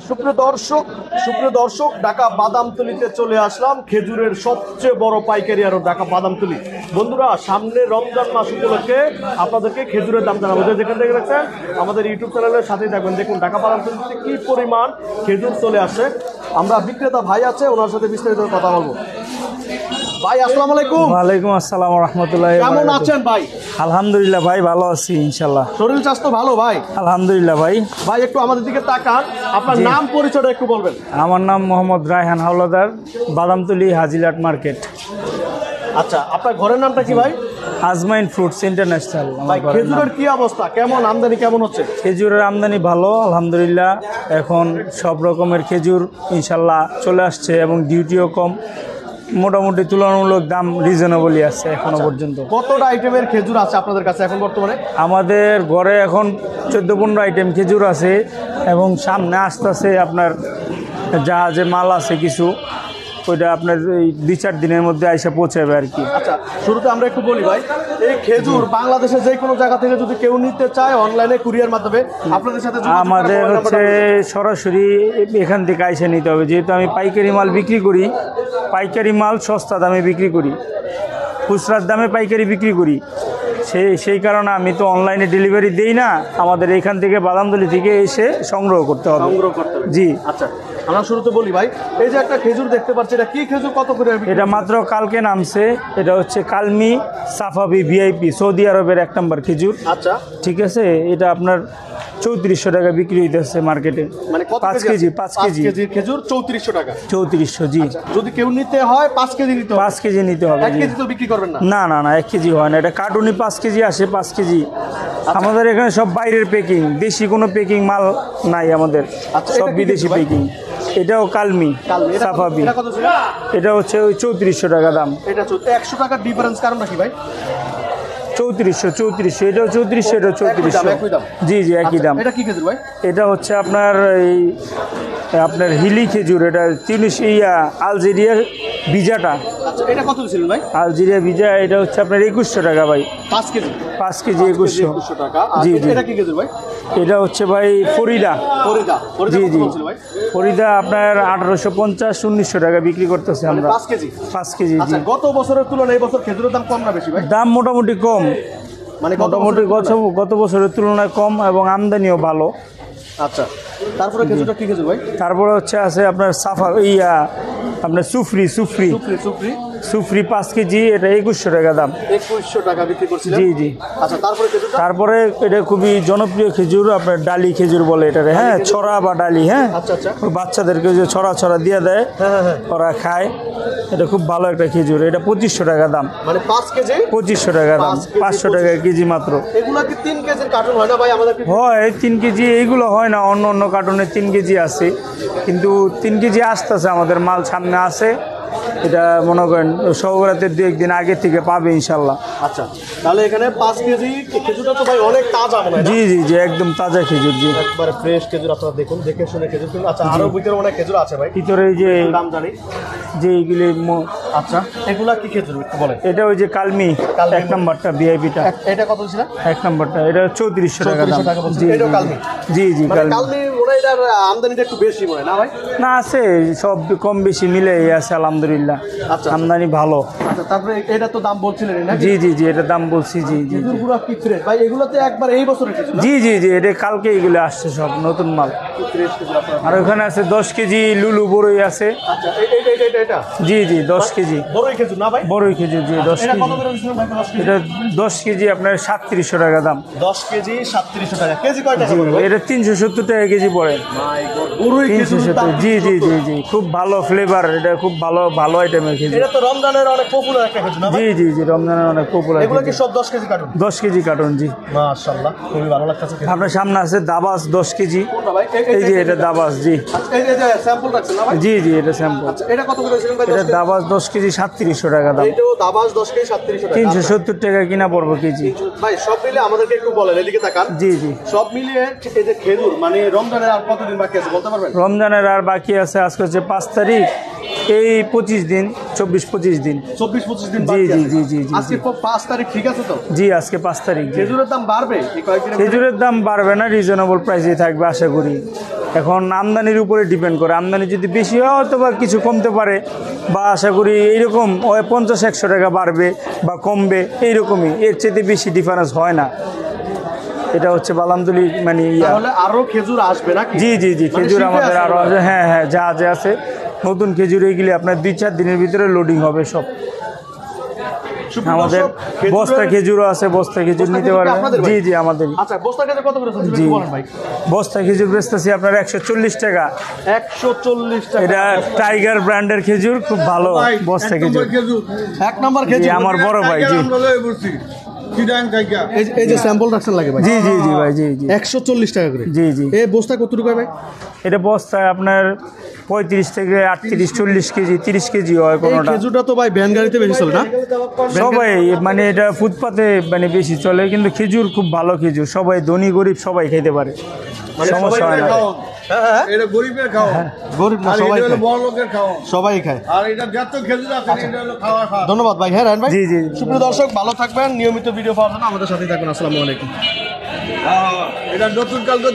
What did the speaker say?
সুপ্রিয় দর্শক ঢাকা বাদামতলিতে চলে আসলাম। খেজুরের সবচেয়ে বড় পাইকারি আরো ঢাকা বাদামতলি। বন্ধুরা, সামনে রমজান মাস উপলক্ষে আপনাদেরকে খেজুরের দাম জানাবো। যেখান থেকে দেখছেন আমাদের ইউটিউব চ্যানেলের সাথেই থাকবেন। দেখুন ঢাকা বাদামতলিতে কি পরিমাণ খেজুর চলে আসে। আমরা বিক্রেতা ভাই আছে, ওনার সাথে বিস্তারিত কথা বলবো। ভাই আসসালামু আলাইকুম। ওয়ালাইকুম আসসালাম ওয়া রাহমাতুল্লাহি। কেমন আছেন ভাই? আলহামদুলিল্লাহ ভাই, ভালো আছি ইনশাআল্লাহ। শরীর স্বাস্থ্য ভালো ভাই? আলহামদুলিল্লাহ ভাই। ভাই একটু আমাদের দিকে তাকান, আপনার নাম পরিচয়টা একটু বলবেন। আমার নাম মোহাম্মদ রায়হান হাওলাদার, বাদামতলি হাজিলাট মার্কেট। আচ্ছা, আপনার ঘরের নামটা কি ভাই? আজমাইন ফ্রুটস ইন্টারন্যাশনাল। ভাই খেজুরের কি অবস্থা, কেমন আমদানি কেমন হচ্ছে? খেজুরের আমদানি ভালো আলহামদুলিল্লাহ। এখন সব রকমের খেজুর ইনশাল্লাহ চলে আসছে এবং ডিউটিও কম। মোটামুটি তুলনামূলক দাম রিজনেবলই আছে এখনো পর্যন্ত। কতটা আইটেমের খেজুর আছে আপনাদের কাছে এখন বর্তমানে? আমাদের ঘরে এখন 14-15 আইটেম খেজুর আছে এবং সামনে আসতেছে আপনার জাহাজে মাল আছে কিছু, ওইটা আপনার এই 2-4 দিনের মধ্যে আইসা পৌঁছাবে আর কি। আচ্ছা, শুরুতে আমরা একটু বলি ভাই, এই খেজুর বাংলাদেশের যে কোনো জায়গা থেকে যদি কেউ নিতে চায় অনলাইনে কুরিয়ার মাধ্যমে আপনাদের সাথে আমাদের হচ্ছে সরাসরি এখান থেকে আইসা নিতে হবে, যেহেতু আমি পাইকারি মাল বিক্রি করি। পাইকারি মাল সস্তা দামে বিক্রি করি, খুচরার দামে পাইকারি বিক্রি করি। সেই কারণে আমি তো অনলাইনে ডেলিভারি দেই না, আমাদের এখান থেকে বাদামতলি থেকে এসে সংগ্রহ করতে হবে। জি আচ্ছা, আমরা শুরুতে বলি ভাই, এই যে একটা খেজুর দেখতে পাচ্ছি, এটা কি খেজুর, কত করে? এটা মাত্র কালকে নামছে। এটা হচ্ছে কালমি সাফাবি ভিআইপি, সৌদি আরবের 1 নম্বর খেজুর। আচ্ছা ঠিক আছে, এটা আপনার 3400 টাকা বিক্রি হইতেছে মার্কেটে। মানে 5 কেজি খেজুর 3400 টাকা। 3400 জি। যদি কেউ নিতে হয় 5 কেজি নিতে হবে? 5 কেজি নিতে হবে। 1 কেজি তো বিক্রি করবেন না? না না না, 1 কেজি হয় না, এটা কার্টুনই 5 কেজি আসে। 5 কেজি আমাদের এখানে সব বাইরের প্যাকিং, দেশি কোনো প্যাকিং মাল নাই আমাদের, সব বিদেশি প্যাকিং। এটাও কালমি সাফাবি, এটা হচ্ছে ওই 3400 টাকা দাম। এটা 100 টাকার ডিফারেন্স, কারণ নাকি ভাই? 3400 এটাও 3400, এটাও 3400। জি জি, একই দাম। এটা কি খেজুর ভাই? এটা হচ্ছে আপনার এই আপনার হিলি খেজুর। এটা তিউনিসিয়া আলজেরিয়ার ভিজাটা। আচ্ছা, এটা কত দিছিলেন ভাই? আলজেরিয়া ভিজা, এটা হচ্ছে আপনার 2100 টাকা ভাই। 5 কেজি 2100 টাকা। জি জি। এটা কি খেজুর ভাই? এটা হচ্ছে ভাই ফরিদা। জি জি, ফরিদা আপনার 1850-1900 টাকা বিক্রি করতেছে আমরা। 5 কেজি জি। গত বছরের তুলনায় এই বছর খেজুরের দাম কম না বেশি ভাই? দাম মোটামুটি কম, মানে মোটামুটি গত বছরের তুলনায় কম এবং আমদানিও ভালো। আচ্ছা, তারপরে খেজুরটা কি খেজুর ভাই? তারপরে হচ্ছে আছে আপনার সাফা আপনার সুফরি 5 কেজি, এটা 2100 টাকা দাম। 2100 টাকা বিক্রি করছিলেন? জি জি। আচ্ছা, তারপরে এটা খুবই জনপ্রিয় খেজুর, আপনার ডালি খেজুর বলে এটারে। হ্যাঁ, ছড়া বা ডালি। হ্যাঁ, আচ্ছা আচ্ছা, বাচ্চাদেরকে যে ছড়া দিয়ে দেয়, ওরা খায়। এটা খুব ভালো একটা খেজুর। এটা 2500 টাকা দাম। মানে 5 কেজি 2500 টাকা দাম, 500 টাকা কেজি মাত্র। এগুলা কি 3 কেজির কার্টুন হয় না ভাই? আমাদের হয় 3 কেজি, এইগুলো হয় না। অন্য কার্টুনে 3 কেজি আছে, কিন্তু 3 কেজি আসতেছে, আমাদের মাল সামনে আছে। এটা মনে করেন সৌরাতের 2-1 দিন আগে থেকে পাবে ইনশাল্লাহ। আচ্ছা, তাহলে এখানে 5 কেজি খেজুরটা তো ভাই অনেক তাজা মনে হয়? জি জি জি, একদম তাজা খেজুর। জি, একবারে ফ্রেশ খেজুর। আপনারা দেখুন, দেখে শুনে খেজুর কিনুন। আচ্ছা, আরো ভিতরে অনেক খেজুর আছে ভাই, ভিতরে যে দাম জানি যে এইগুলি। আচ্ছা, এগুলা কি খেজুর একটু বলেন? এটা ওই যে কালমি 1 নম্বরটা ভিআইপিটা। এটা কত ছিল? 1 নম্বরটা এটা 3400 টাকা দাম। জি, এটা কালমি। জি জি, কালমি মনে এটার আমদানিটা একটু বেশি মনে না ভাই? না, আছে সব কম বেশি মিলে আছে আলহামদুলিল্লাহ। আচ্ছা, আমদানি ভালো। আচ্ছা, তারপরে এটা তো দাম বলছিলেন না? জি জি জি, এটা দাম বলছি। জি জি, খেজুরগুলো কি ফ্রেশ ভাই? এগুলোতে একবার এই বছরের খেজুর? জি জি জি, এটা কালকে এগুলো আসছে, সব নতুন মাল। ফ্রেশ খেজুর আপনারা। আর ওখানে আছে 10 কেজি লুলু বড়ই আছে। আচ্ছা, এটা জি জি, 10 কেজি বড়ই খেজুর না ভাই? বড়ই খেজুর জি, 10 এটা কেজি। কত করে দিচ্ছেন ভাই? 10 কেজি? এটা 10 কেজি আপনার 3700 টাকা দাম। 10 কেজি 3700 টাকা। কেজি কয় টাকা পড়ে ভাই? এটা 370 টাকা কেজি পড়ে। মাই গড, বড়ই খেজুর 370। জি জি জি জি, খুব ভালো ফ্লেভার। এটা খুব ভালো আইটেমের খেজুর। এটা তো রমজানের অনেক পপুলার একটা খেজুর না ভাই? জি জি জি, রমজানের অনেক পপুলার। এগুলো কি সব 10 কেজি কার্টুন? 10 কেজি কার্টুন জি। মাশাআল্লাহ, খুবই ভালো লাগতেছে। আপনার সামনে আছে দাবাস 10 কেজি। কোনটা ভাই? এই যে এটা দাবাস। জি, এই যে স্যাম্পল রাখছেন না ভাই? জি জি, এটা স্যাম্পল। আচ্ছা, এটা কত করে দিয়েছিলেন ভাই? এটা দাবাস 10 কেজি 3700 টাকা দাম। এইটাও দাবাস 10 কেজি 3700 টাকা। 370 টাকা কিনা পড়বো কেজি। ভাই সব মিলে আমাদেরকে একটু বলেন, এদিকে তাকান। জি জি, সব মিলিয়ে এই যে খেজুর, মানে রমজানের আর কতদিন বাকি আছে বলতে পারবেন? রমজানের আর বাকি আছে, আজকে হচ্ছে 5 তারিখ, এই 25 দিন, 24-25 দিন। 24-25 দিন জি বাকি জি আছে। জি জি জি। আজকে 5 তারিখ, ঠিক আছে তো? জি, আজকে 5 তারিখ। খেজুরের দাম বাড়বে এই কয়েকদিন? খেজুরের দাম বাড়বে না, রিজনেবল প্রাইসে থাকবে আশা করি। এখন আমদানির উপরে ডিপেন্ড করে, আমদানি যদি বেশি হয় হয়তো বা কিছু কমতে পারে, বা আশা করি এইরকম 50-100 টাকা বাড়বে বা কমবে, এইরকমই, এর চেয়ে বেশি ডিফারেন্স হয় না। এটা হচ্ছে বাদামতলি মানে তাহলে আরো খেজুর আসবে না? জি জি জি, মানে খেজুর শীতে আমাদের আসবে আরও না? আছে, হ্যাঁ হ্যাঁ, যা আছে নতুন খেজুর, এগুলি আপনার 2-4 দিনের ভিতরে লোডিং হবে সব। সুপ্রিয় আমাদের দর্শক, খেজুরের- বস্তা খেজুরও আছে, বস্তা খেজুর বস্তা নিতে খেজুর কি পারবেন। আপনাদের ভাই? জি জি, আমাদেরই। আচ্ছা, বস্তা খেজুর কত করে চলছে জি, বলেন ভাই? বস্তা খেজুর বেচতেছি আপনার 140 টাকা। 140 টাকা। এটা টাইগার ব্র্যান্ডের খেজুর, খুব ভালো বস্তা খেজুর। এক নাম্বার জি, খেজুর। আমার বড় ভাই, জি এই যে স্যাম্পল রাখছেন লাগে ভাই? জি জি জি ভাই, জি জি 140 টাকা করে। জি জি। এই বস্তা কতটুকু হয় ভাই? এটা বস্তায় আপনার 35 থেকে 38-40 কেজি, 30 কেজি হয় এই কোনোটা। খেজুরটা তো ভাই ভ্যান গাড়িতে বেশি চলে না? সবাই মানে এটা ফুটপাতে মানে বেশি চলে, কিন্তু খেজুর খুব ভালো খেজুর, সবাই ধনী গরিব সবাই খেতে পারে, সমস্যা হয় না। হ্যাঁ, এটা গরিবের খাওয়া, গরিব না, আর সবাই এটা হলো খায়। বড় লোকের খাওয়া, সবাই খায়। আর এটা যত খেজুর আছে এটা হলো খাওয়া। ধন্যবাদ ভাই। হ্যাঁ রায়হান ভাই। জি, জি, জি। সুপ্রিয় দর্শক, ভালো থাকবেন, নিয়মিত ভিডিও পাওয়ার জন্য আমাদের সাথেই থাকুন। আসসালামু আলাইকুম। এটা নতুন কালকে